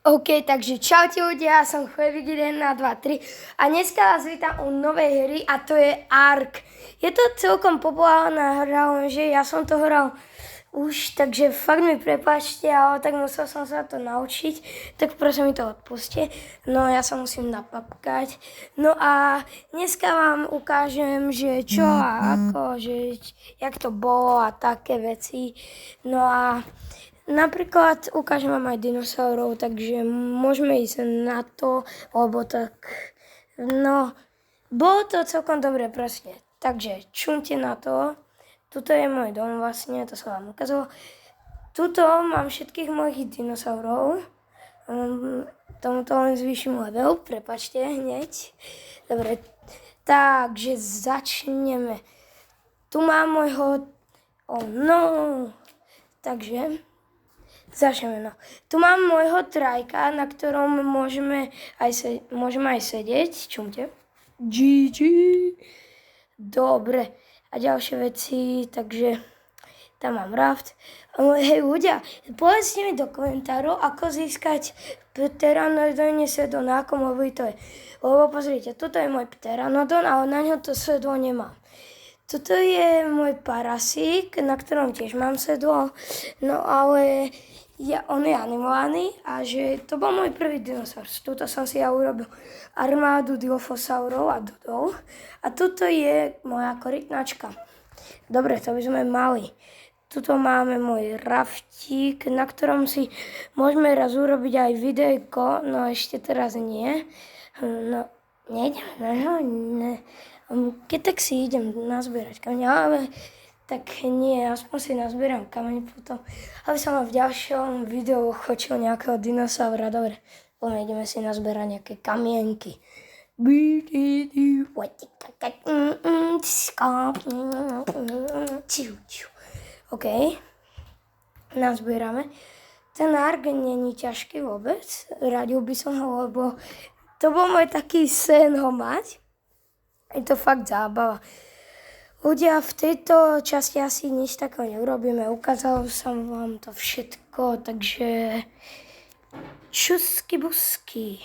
OK, takže čaute ľudia, ja som Chujevik 1, 2, 3 a dneska vás vítam u novej hry a to je Ark. Je to celkom populárna hra, lenže ja som to hral už, takže fakt mi prepáčte, ale tak musel som sa to naučiť, tak prosím mi to odpuste. No ja sa musím napapkať. No a dneska vám ukážem, že čo a ako, že jak to bolo a také veci. No a napríklad ukážem vám aj dinosaurov, takže môžeme ísť na to, lebo tak, no, bolo to celkom dobre proste. Takže čumte na to. Tuto je môj dom vlastne, to som vám ukázal. Tuto mám všetkých mojich dinosaurov. Tomuto len zvýšim level, prepačte hneď. Dobre, takže začneme. Tu mám môjho, takže začneme, no. Tu mám môjho trajka, na ktorom môžeme aj sedieť. Čumte. GG. Dobre. A ďalšie veci, takže tam mám raft. Hej ľudia, povedzte mi do komentárov, ako získať pteranodon sedlo, na akom obli to je. Lebo pozrite, toto je môj pteranodon, ale na ňo to sedlo nemám. Toto je môj parasík, na ktorom tiež mám sedlo, no ale on je animovaný a že to bol môj prvý dinosaur. Tuto som si ja urobil armádu dilfosaurov a dodov. A tuto je moja korytnačka. Dobre, to by sme mali. Tuto máme môj raftík, na ktorom si môžeme raz urobiť aj videjko, no ešte teraz nie. No, nejdeme, keď tak si idem nazbierať kameň, ale tak nie, aspoň si nazbieram kameň potom, aby som v ďalšom videu chočil nejakého dinosaura. Dobre, poďme, ideme si nazbierať nejaké kamienky. OK, nazbierame. Ten ark není ťažký vôbec, radil by som ho, lebo to bol môj taký sen ho mať. Je to fakt zábava. Ľudia, v tejto časti asi nič takého neurobíme. Ukázal som vám to všetko, takže čusky busky.